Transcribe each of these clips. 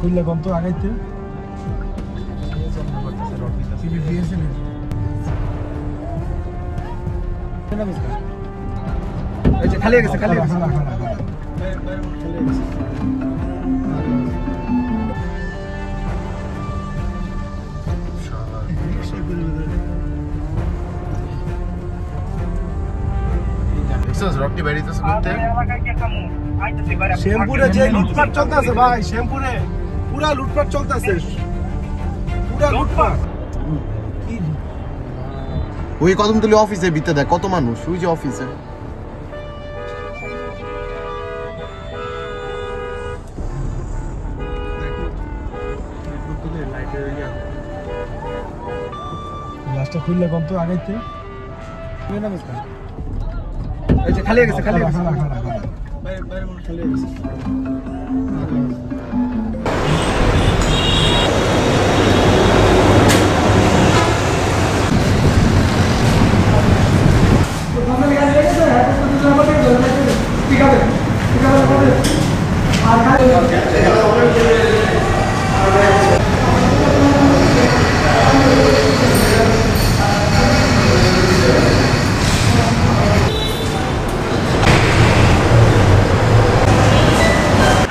খুললে কম তো আগাইতে খালি গেছে খালি রকটি বেরিতেছে করতে শ্যামপুরে যে লুটপাট চলতেছে ভাই, শ্যামপুরে পুরা লুটপাট চলতেছে, পুরা লুটপাট। ওই কদমতলী অফিসে ভিতরে দেখ কত মানুষ, ওই যে অফিসে গ্লাসটা খুললে কম তো আগাইতে খালি গেছে খালি গেছে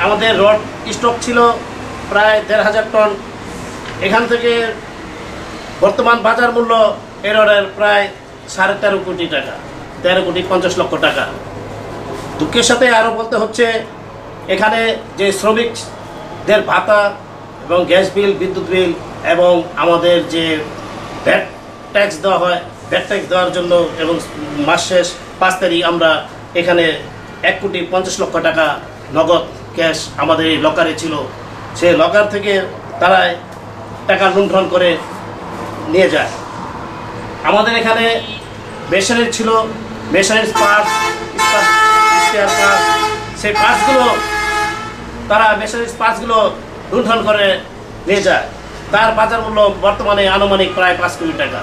আমাদের রড স্টক ছিল প্রায় ১,৫০০ টন। এখান থেকে বর্তমান বাজার মূল্য এই রডের প্রায় ১৩.৫ কোটি টাকা, ১৩,৫০,০০,০০০ টাকা। দুঃখের সাথে আরও বলতে হচ্ছে, এখানে যে শ্রমিকদের ভাতা এবং গ্যাস বিল, বিদ্যুৎ বিল এবং আমাদের যে ভ্যাট ট্যাক্স দেওয়া হয়, ভ্যাট ট্যাক্স দেওয়ার জন্য এবং মাস শেষ ৫ তারিখ আমরা এখানে ১,৫০,০০,০০০ টাকা নগদ ক্যাশ আমাদের এই লকারে ছিল। সেই লকার থেকে তারা টাকা লুণ্ঠন করে নিয়ে যায়। আমাদের এখানে মেশিনারি ছিল, মেশিনারি পার্টস, স্পেয়ার পার্টস, সেই পার্টসগুলো তারা মেশিনারি পার্টসগুলো লুণ্ঠন করে নিয়ে যায়। তার বাজার মূল্য বর্তমানে আনুমানিক প্রায় ৫ কোটি টাকা।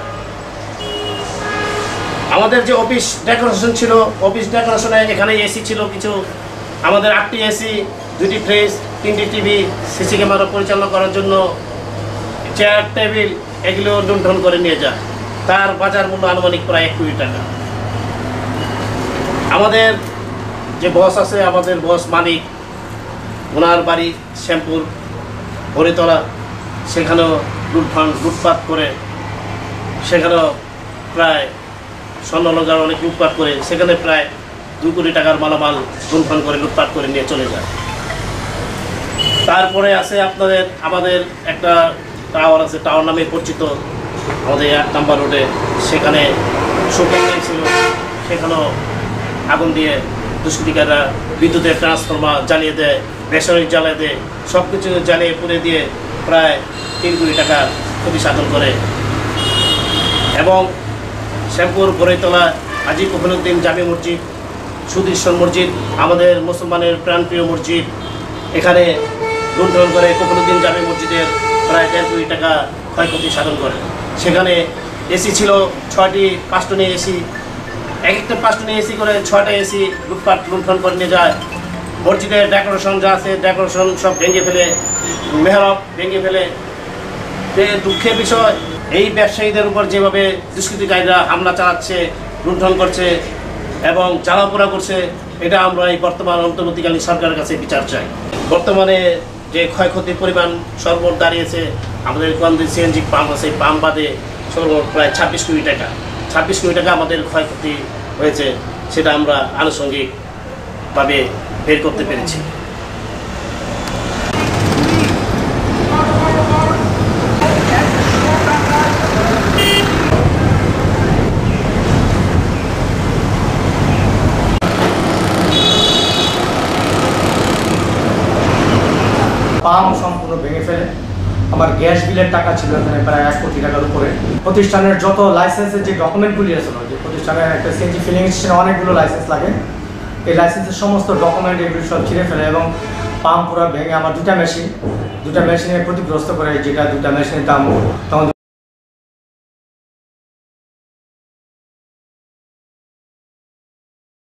আমাদের যে অফিস ডেকোরেশন ছিল, অফিস ডেকোরেশনে এখানে এসি ছিল কিছু, আমাদের ৮টি এসি, 2টি ফ্রিজ, 3টি টিভি, সিসি ক্যামেরা পরিচালনা করার জন্য চেয়ার, টেবিল, এগুলো লুণ্ঠন করে নিয়ে যায়। তার বাজার মূল্য আনুমানিক প্রায় ১ কোটি টাকা। আমাদের যে বস আছে, আমাদের বস মালিক, ওনার বাড়ি শ্যামপুর বরিতলা, সেখানেও লুটপাট করে, সেখানেও প্রায় স্বর্ণলঙ্কার অনেক লুটপাট করে, সেখানে প্রায় 2 কোটি টাকার মালামাল লুণ্ঠন করে লুটপাট করে নিয়ে চলে যায়। তারপরে আছে আমাদের একটা টাওয়ার আছে, টাওয়ার নামে পরিচিত, আমাদের ১ নম্বর রোডে, সেখানে শুকিয়ে ছিল, সেখানেও আগুন দিয়ে দুষ্কৃতিকাররা বিদ্যুতের ট্রান্সফরমার জ্বালিয়ে দেয়, বেসরকারি জ্বালিয়ে দেয়, সব কিছু জ্বালিয়ে পুড়ে দিয়ে প্রায় 3 কোটি টাকা ক্ষতি সাধন করে। এবং শ্যামপুর বরিতলা হাজী কফিলউদ্দিন জামে মসজিদ, সুদীশ্বর মসজিদ, আমাদের মুসলমানের প্রাণপ্রিয় মসজিদ, এখানে লুণ্ঠন করে কফিলউদ্দিন জামে মসজিদের প্রায় 1.5 কোটি টাকা ক্ষয়ক্ষতি সাধন করে। সেখানে এসি ছিল 6টি, 5টনি এসি, এক একটা 5টনি এসি করে 6টা এসি লুণ্ঠন করে নিয়ে যায়। মসজিদের ডেকোরেশন যা আছে, ডেকোরেশন সব ভেঙে ফেলে, মেহরাব ভেঙে ফেলে। দুঃখের বিষয়, এই ব্যবসায়ীদের উপর যেভাবে দুষ্কৃতিকারীরা হামলা চালাচ্ছে, লুণ্ঠন করছে এবং জ্বালাপোড়া করছে, এটা আমরা এই বর্তমান অন্তর্বর্তীকালীন সরকারের কাছে বিচার চাই। বর্তমানে যে ক্ষয়ক্ষতির পরিমাণ সর্বমোট দাঁড়িয়েছে, আমাদের গন্ধে সিএনজি পাম্প আছে, পাম্প বাদে সর্বমোট প্রায় 26 কোটি টাকা। 26 কোটি টাকা আমাদের ক্ষয়ক্ষতি হয়েছে, সেটা আমরা আনুষঙ্গিকভাবে বের করতে পেরেছি। পাম্প সম্পূর্ণ ভেঙে ফেলে। আমার গ্যাস বিলের টাকা ছিল এখানে প্রায় 1 কোটি টাকার উপরে। প্রতিষ্ঠানের যত লাইসেন্সের যে ডকুমেন্টগুলি আছে, যে প্রতিষ্ঠানের একটা সিএনজি ফিলিং স্টেশনে অনেকগুলো লাইসেন্স লাগে, এই লাইসেন্সের সমস্ত ডকুমেন্ট এগুলো সব ছিঁড়ে ফেলে এবং পাম্প পুরো ভেঙে আমার দুটা মেশিনের ক্ষতিগ্রস্ত করে, যেটা 2টা মেশিনের দাম তখন